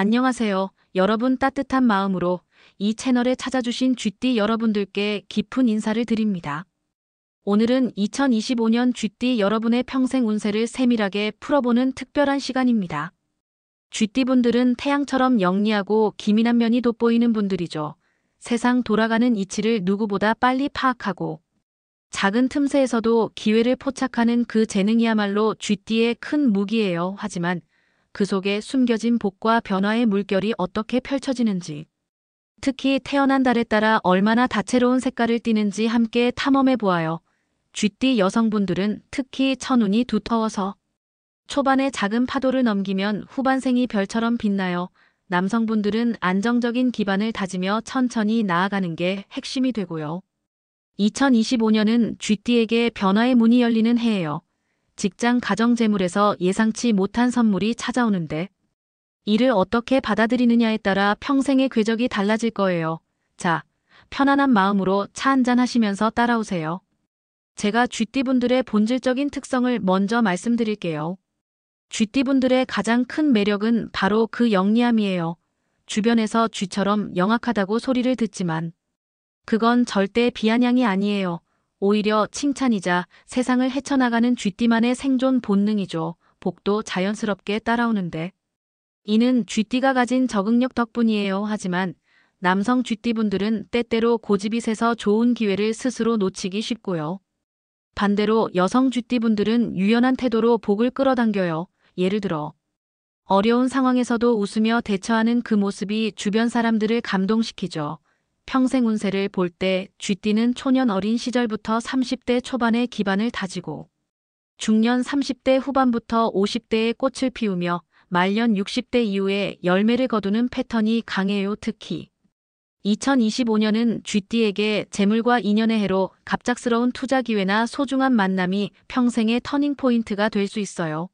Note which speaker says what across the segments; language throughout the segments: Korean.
Speaker 1: 안녕하세요. 여러분 따뜻한 마음으로 이 채널에 찾아주신 쥐띠 여러분들께 깊은 인사를 드립니다. 오늘은 2025년 쥐띠 여러분의 평생 운세를 세밀하게 풀어보는 특별한 시간입니다. 쥐띠분들은 태양처럼 영리하고 기민한 면이 돋보이는 분들이죠. 세상 돌아가는 이치를 누구보다 빨리 파악하고 작은 틈새에서도 기회를 포착하는 그 재능이야말로 쥐띠의 큰 무기예요. 하지만 그 속에 숨겨진 복과 변화의 물결이 어떻게 펼쳐지는지, 특히 태어난 달에 따라 얼마나 다채로운 색깔을 띠는지 함께 탐험해 보아요. 쥐띠 여성분들은 특히 천운이 두터워서 초반에 작은 파도를 넘기면 후반생이 별처럼 빛나요. 남성분들은 안정적인 기반을 다지며 천천히 나아가는 게 핵심이 되고요. 2025년은 쥐띠에게 변화의 문이 열리는 해예요. 직장 가정 재물에서 예상치 못한 선물이 찾아오는데 이를 어떻게 받아들이느냐에 따라 평생의 궤적이 달라질 거예요. 자, 편안한 마음으로 차 한잔 하시면서 따라오세요. 제가 쥐띠분들의 본질적인 특성을 먼저 말씀드릴게요. 쥐띠분들의 가장 큰 매력은 바로 그 영리함이에요. 주변에서 쥐처럼 영악하다고 소리를 듣지만 그건 절대 비아냥이 아니에요. 오히려 칭찬이자 세상을 헤쳐나가는 쥐띠만의 생존 본능이죠. 복도 자연스럽게 따라오는데 이는 쥐띠가 가진 적응력 덕분이에요. 하지만 남성 쥐띠분들은 때때로 고집이 세서 좋은 기회를 스스로 놓치기 쉽고요. 반대로 여성 쥐띠분들은 유연한 태도로 복을 끌어당겨요. 예를 들어 어려운 상황에서도 웃으며 대처하는 그 모습이 주변 사람들을 감동시키죠. 평생 운세를 볼 때 쥐띠는 초년 어린 시절부터 30대 초반의 기반을 다지고 중년 30대 후반부터 50대의 꽃을 피우며 말년 60대 이후에 열매를 거두는 패턴이 강해요. 특히 2025년은 쥐띠에게 재물과 인연의 해로 갑작스러운 투자 기회나 소중한 만남이 평생의 터닝포인트가 될 수 있어요.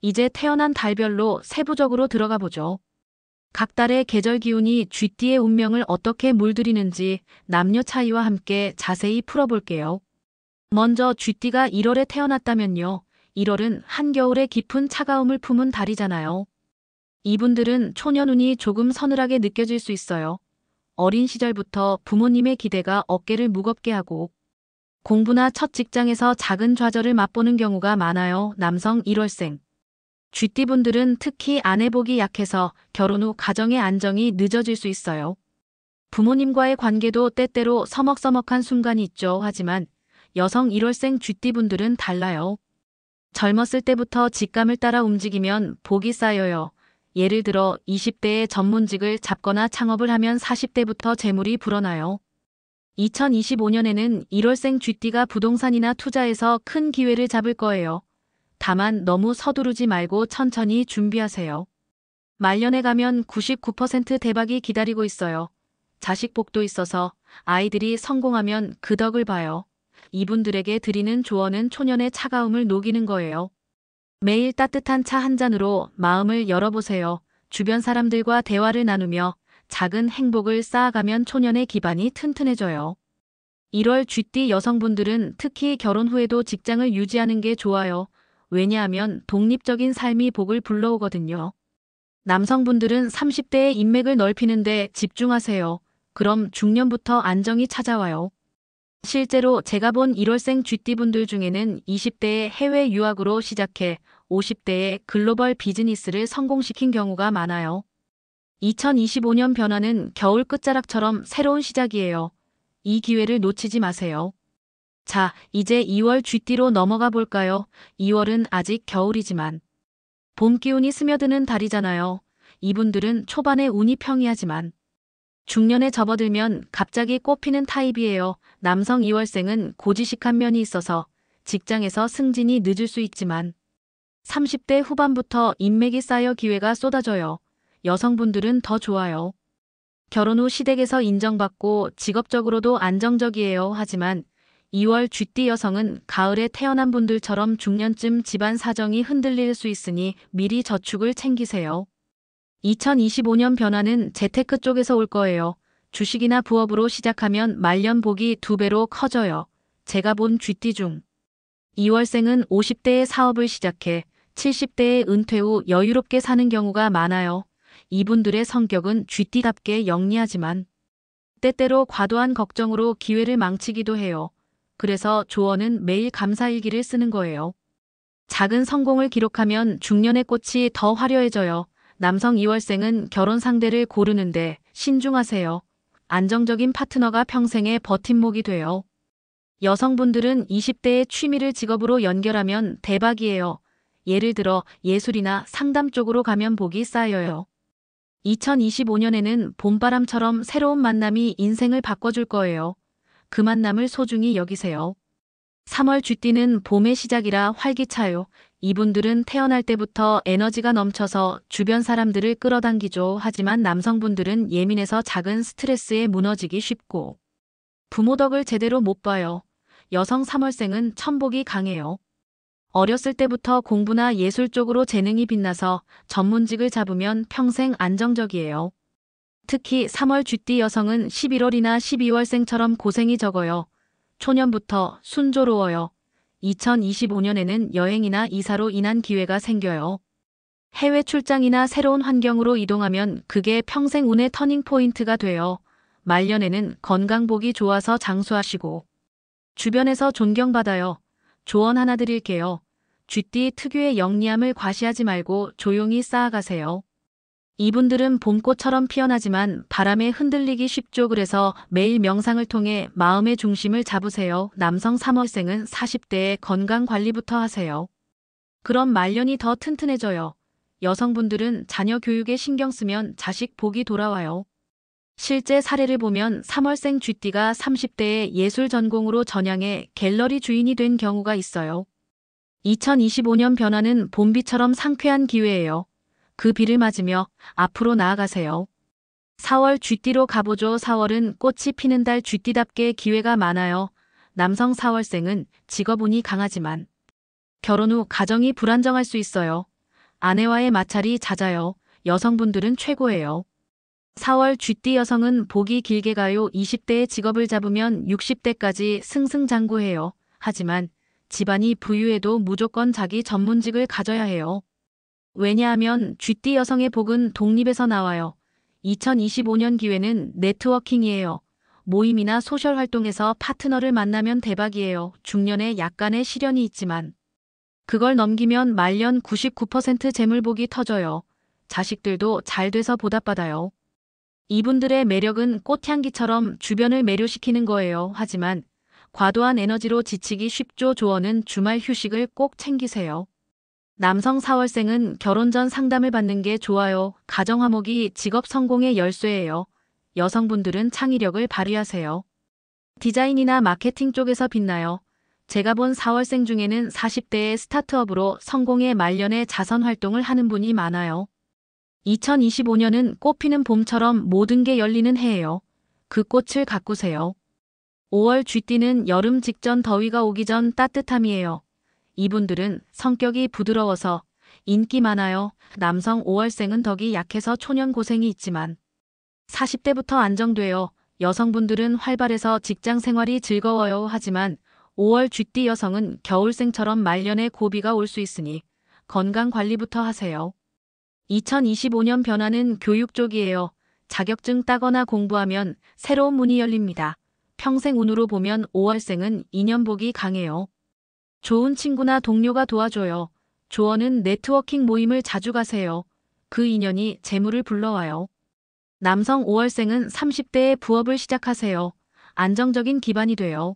Speaker 1: 이제 태어난 달별로 세부적으로 들어가 보죠. 각 달의 계절 기운이 쥐띠의 운명을 어떻게 물들이는지 남녀 차이와 함께 자세히 풀어볼게요. 먼저 쥐띠가 1월에 태어났다면요. 1월은 한겨울의 깊은 차가움을 품은 달이잖아요. 이분들은 초년운이 조금 서늘하게 느껴질 수 있어요. 어린 시절부터 부모님의 기대가 어깨를 무겁게 하고 공부나 첫 직장에서 작은 좌절을 맛보는 경우가 많아요. 남성 1월생. 쥐띠분들은 특히 아내복이 약해서 결혼 후 가정의 안정이 늦어질 수 있어요. 부모님과의 관계도 때때로 서먹서먹한 순간이 있죠. 하지만 여성 1월생 쥐띠분들은 달라요. 젊었을 때부터 직감을 따라 움직이면 복이 쌓여요. 예를 들어 20대에 전문직을 잡거나 창업을 하면 40대부터 재물이 불어나요. 2025년에는 1월생 쥐띠가 부동산이나 투자에서 큰 기회를 잡을 거예요. 다만 너무 서두르지 말고 천천히 준비하세요. 말년에 가면 99% 대박이 기다리고 있어요. 자식 복도 있어서 아이들이 성공하면 그 덕을 봐요. 이분들에게 드리는 조언은 초년의 차가움을 녹이는 거예요. 매일 따뜻한 차 한 잔으로 마음을 열어보세요. 주변 사람들과 대화를 나누며 작은 행복을 쌓아가면 초년의 기반이 튼튼해져요. 1월 쥐띠 여성분들은 특히 결혼 후에도 직장을 유지하는 게 좋아요. 왜냐하면 독립적인 삶이 복을 불러오거든요. 남성분들은 30대의 인맥을 넓히는데 집중하세요. 그럼 중년부터 안정이 찾아와요. 실제로 제가 본 1월생 쥐띠분들 중에는 20대의 해외 유학으로 시작해 50대의 글로벌 비즈니스를 성공시킨 경우가 많아요. 2025년 변화는 겨울 끝자락처럼 새로운 시작이에요. 이 기회를 놓치지 마세요. 자, 이제 2월 쥐띠로 넘어가 볼까요? 2월은 아직 겨울이지만 봄 기운이 스며드는 달이잖아요. 이분들은 초반에 운이 평이하지만 중년에 접어들면 갑자기 꽃피는 타입이에요. 남성 2월생은 고지식한 면이 있어서 직장에서 승진이 늦을 수 있지만 30대 후반부터 인맥이 쌓여 기회가 쏟아져요. 여성분들은 더 좋아요. 결혼 후 시댁에서 인정받고 직업적으로도 안정적이에요. 하지만 2월 쥐띠 여성은 가을에 태어난 분들처럼 중년쯤 집안 사정이 흔들릴 수 있으니 미리 저축을 챙기세요. 2025년 변화는 재테크 쪽에서 올 거예요. 주식이나 부업으로 시작하면 말년 복이 2배로 커져요. 제가 본 쥐띠 중 2월생은 50대에 사업을 시작해 70대에 은퇴 후 여유롭게 사는 경우가 많아요. 이분들의 성격은 쥐띠답게 영리하지만 때때로 과도한 걱정으로 기회를 망치기도 해요. 그래서 조언은 매일 감사일기를 쓰는 거예요. 작은 성공을 기록하면 중년의 꽃이 더 화려해져요. 남성 이월생은 결혼 상대를 고르는데 신중하세요. 안정적인 파트너가 평생의 버팀목이 돼요. 여성분들은 20대의 취미를 직업으로 연결하면 대박이에요. 예를 들어 예술이나 상담 쪽으로 가면 복이 쌓여요. 2025년에는 봄바람처럼 새로운 만남이 인생을 바꿔줄 거예요. 그 만남을 소중히 여기세요. 3월 쥐띠는 봄의 시작이라 활기차요. 이분들은 태어날 때부터 에너지가 넘쳐서 주변 사람들을 끌어당기죠. 하지만 남성분들은 예민해서 작은 스트레스에 무너지기 쉽고 부모 덕을 제대로 못 봐요. 여성 3월생은 천복이 강해요. 어렸을 때부터 공부나 예술 쪽으로 재능이 빛나서 전문직을 잡으면 평생 안정적이에요. 특히 3월 쥐띠 여성은 11월이나 12월생처럼 고생이 적어요. 초년부터 순조로워요. 2025년에는 여행이나 이사로 인한 기회가 생겨요. 해외 출장이나 새로운 환경으로 이동하면 그게 평생 운의 터닝포인트가 돼요. 말년에는 건강복이 좋아서 장수하시고 주변에서 존경받아요. 조언 하나 드릴게요. 쥐띠 특유의 영리함을 과시하지 말고 조용히 쌓아가세요. 이분들은 봄꽃처럼 피어나지만 바람에 흔들리기 쉽죠. 그래서 매일 명상을 통해 마음의 중심을 잡으세요. 남성 3월생은 40대에 건강 관리부터 하세요. 그럼 말년이 더 튼튼해져요. 여성분들은 자녀 교육에 신경 쓰면 자식 복이 돌아와요. 실제 사례를 보면 3월생 쥐띠가 30대에 예술 전공으로 전향해 갤러리 주인이 된 경우가 있어요. 2025년 변화는 봄비처럼 상쾌한 기회예요. 그 비를 맞으며 앞으로 나아가세요. 4월 쥐띠로 가보죠. 4월은 꽃이 피는 달 쥐띠답게 기회가 많아요. 남성 4월생은 직업운이 강하지만 결혼 후 가정이 불안정할 수 있어요. 아내와의 마찰이 잦아요. 여성분들은 최고예요. 4월 쥐띠 여성은 복이 길게 가요. 20대에 직업을 잡으면 60대까지 승승장구해요. 하지만 집안이 부유해도 무조건 자기 전문직을 가져야 해요. 왜냐하면 쥐띠 여성의 복은 독립에서 나와요. 2025년 기회는 네트워킹이에요. 모임이나 소셜 활동에서 파트너를 만나면 대박이에요. 중년에 약간의 시련이 있지만 그걸 넘기면 말년 99% 재물복이 터져요. 자식들도 잘 돼서 보답받아요. 이분들의 매력은 꽃향기처럼 주변을 매료시키는 거예요. 하지만 과도한 에너지로 지치기 쉽죠. 조언은 주말 휴식을 꼭 챙기세요. 남성 4월생은 결혼 전 상담을 받는 게 좋아요. 가정화목이 직업 성공의 열쇠예요. 여성분들은 창의력을 발휘하세요. 디자인이나 마케팅 쪽에서 빛나요. 제가 본 4월생 중에는 40대의 스타트업으로 성공의 말년에 자선 활동을 하는 분이 많아요. 2025년은 꽃피는 봄처럼 모든 게 열리는 해예요. 그 꽃을 가꾸세요. 5월 쥐띠는 여름 직전 더위가 오기 전 따뜻함이에요. 이분들은 성격이 부드러워서 인기 많아요. 남성 5월생은 덕이 약해서 초년 고생이 있지만 40대부터 안정돼요. 여성분들은 활발해서 직장 생활이 즐거워요. 하지만 5월 쥐띠 여성은 겨울생처럼 말년에 고비가 올 수 있으니 건강 관리부터 하세요. 2025년 변화는 교육 쪽이에요. 자격증 따거나 공부하면 새로운 문이 열립니다. 평생 운으로 보면 5월생은 인연복이 강해요. 좋은 친구나 동료가 도와줘요. 조언은 네트워킹 모임을 자주 가세요. 그 인연이 재물을 불러와요. 남성 5월생은 30대에 부업을 시작하세요. 안정적인 기반이 돼요.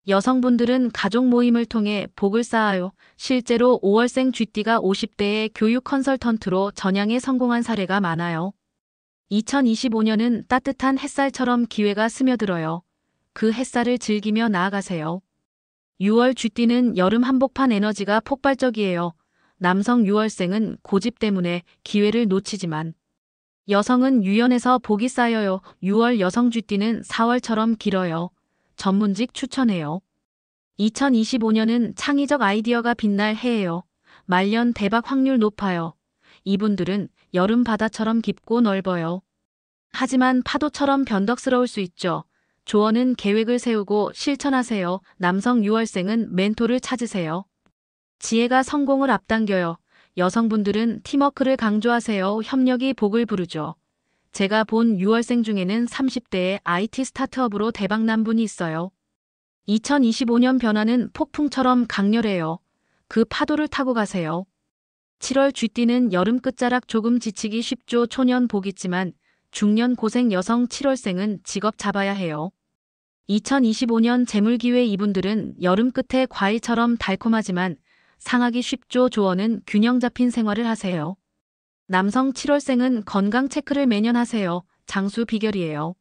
Speaker 1: 여성분들은 가족 모임을 통해 복을 쌓아요. 실제로 5월생 쥐띠가 50대의 교육 컨설턴트로 전향에 성공한 사례가 많아요. 2025년은 따뜻한 햇살처럼 기회가 스며들어요. 그 햇살을 즐기며 나아가세요. 6월 쥐띠는 여름 한복판 에너지가 폭발적이에요. 남성 6월생은 고집 때문에 기회를 놓치지만 여성은 유연해서 복이 쌓여요. 6월 여성 쥐띠는 4월처럼 길어요. 전문직 추천해요. 2025년은 창의적 아이디어가 빛날 해예요. 말년 대박 확률 높아요. 이분들은 여름 바다처럼 깊고 넓어요. 하지만 파도처럼 변덕스러울 수 있죠. 조언은 계획을 세우고 실천하세요. 남성 6월생은 멘토를 찾으세요. 지혜가 성공을 앞당겨요. 여성분들은 팀워크를 강조하세요. 협력이 복을 부르죠. 제가 본 6월생 중에는 30대의 IT 스타트업으로 대박난 분이 있어요. 2025년 변화는 폭풍처럼 강렬해요. 그 파도를 타고 가세요. 7월 쥐띠는 여름 끝자락 조금 지치기 쉽죠. 초년 복 있지만 중년 고생 여성 7월생은 직업 잡아야 해요. 2025년 재물기회 이분들은 여름 끝에 과일처럼 달콤하지만 상하기 쉽죠. 조언은 균형 잡힌 생활을 하세요. 남성 7월생은 건강 체크를 매년 하세요. 장수 비결이에요.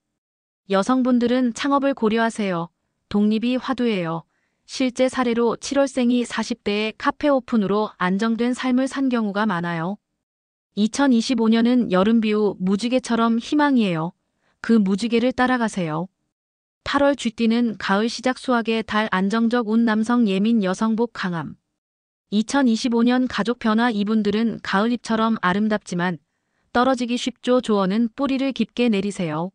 Speaker 1: 여성분들은 창업을 고려하세요. 독립이 화두예요. 실제 사례로 7월생이 40대에 카페 오픈으로 안정된 삶을 산 경우가 많아요. 2025년은 여름 비후 무지개처럼 희망이에요. 그 무지개를 따라가세요. 8월 쥐띠는 가을 시작 수학의 달 안정적 운 남성 예민 여성 복 강함. 2025년 가족 변화 이분들은 가을잎처럼 아름답지만 떨어지기 쉽죠. 조언은 뿌리를 깊게 내리세요.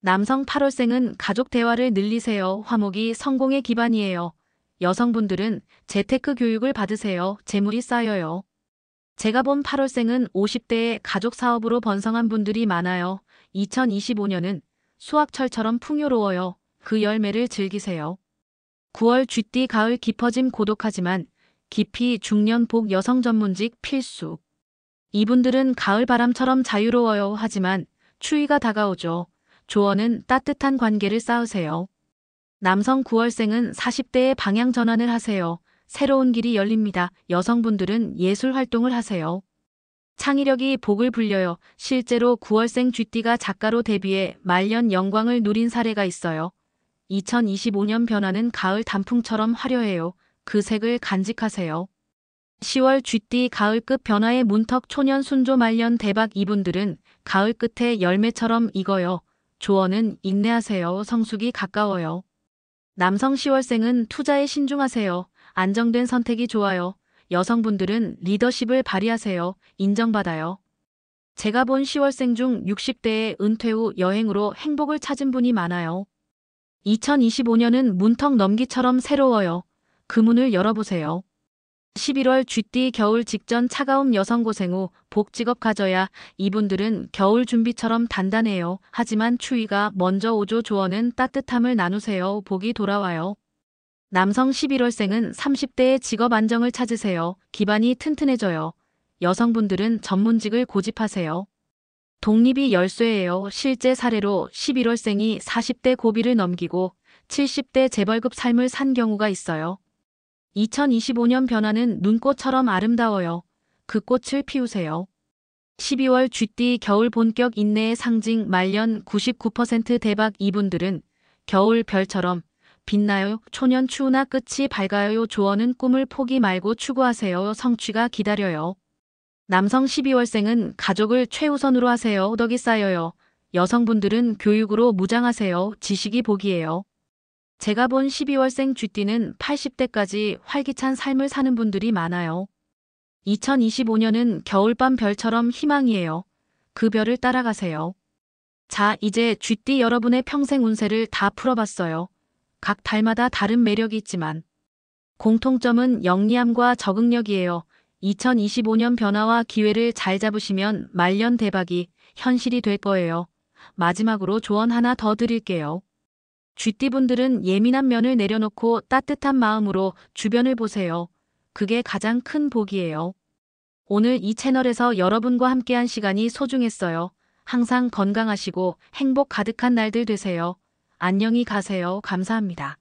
Speaker 1: 남성 8월생은 가족 대화를 늘리세요. 화목이 성공의 기반이에요. 여성분들은 재테크 교육을 받으세요. 재물이 쌓여요. 제가 본 8월생은 50대에 가족 사업으로 번성한 분들이 많아요. 2025년은 수학철처럼 풍요로워요. 그 열매를 즐기세요. 9월 쥐띠 가을 깊어짐 고독하지만 깊이 중년 복 여성 전문직 필수. 이분들은 가을 바람처럼 자유로워요. 하지만 추위가 다가오죠. 조언은 따뜻한 관계를 쌓으세요. 남성 9월생은 40대의 방향 전환을 하세요. 새로운 길이 열립니다. 여성분들은 예술 활동을 하세요. 창의력이 복을 불려요. 실제로 9월생 쥐띠가 작가로 데뷔해 말년 영광을 누린 사례가 있어요. 2025년 변화는 가을 단풍처럼 화려해요. 그 색을 간직하세요. 10월 쥐띠 가을 끝 변화의 문턱 초년 순조 말년 대박 이분들은 가을 끝에 열매처럼 익어요. 조언은 인내하세요. 성숙이 가까워요. 남성 10월생은 투자에 신중하세요. 안정된 선택이 좋아요. 여성분들은 리더십을 발휘하세요. 인정받아요. 제가 본 10월생 중 60대의 은퇴 후 여행으로 행복을 찾은 분이 많아요. 2025년은 문턱 넘기처럼 새로워요. 그 문을 열어보세요. 11월 쥐띠 겨울 직전 차가움 여성 고생 후 복직업 가져야 이분들은 겨울 준비처럼 단단해요. 하지만 추위가 먼저 오죠. 조언은 따뜻함을 나누세요. 복이 돌아와요. 남성 11월생은 30대의 직업 안정을 찾으세요. 기반이 튼튼해져요. 여성분들은 전문직을 고집하세요. 독립이 열쇠예요. 실제 사례로 11월생이 40대 고비를 넘기고 70대 재벌급 삶을 산 경우가 있어요. 2025년 변화는 눈꽃처럼 아름다워요. 그 꽃을 피우세요. 12월 쥐띠 겨울 본격 인내의 상징 말년 99% 대박 이분들은 겨울 별처럼 빛나요. 초년 추우나 끝이 밝아요. 조언은 꿈을 포기 말고 추구하세요. 성취가 기다려요. 남성 12월생은 가족을 최우선으로 하세요. 덕이 쌓여요. 여성분들은 교육으로 무장하세요. 지식이 복이에요. 제가 본 12월생 쥐띠는 80대까지 활기찬 삶을 사는 분들이 많아요. 2025년은 겨울밤 별처럼 희망이에요. 그 별을 따라가세요. 자, 이제 쥐띠 여러분의 평생 운세를 다 풀어봤어요. 각 달마다 다른 매력이 있지만 공통점은 영리함과 적응력이에요. 2025년 변화와 기회를 잘 잡으시면 말년 대박이 현실이 될 거예요. 마지막으로 조언 하나 더 드릴게요. 쥐띠분들은 예민한 면을 내려놓고 따뜻한 마음으로 주변을 보세요. 그게 가장 큰 복이에요. 오늘 이 채널에서 여러분과 함께한 시간이 소중했어요. 항상 건강하시고 행복 가득한 날들 되세요. 안녕히 가세요. 감사합니다.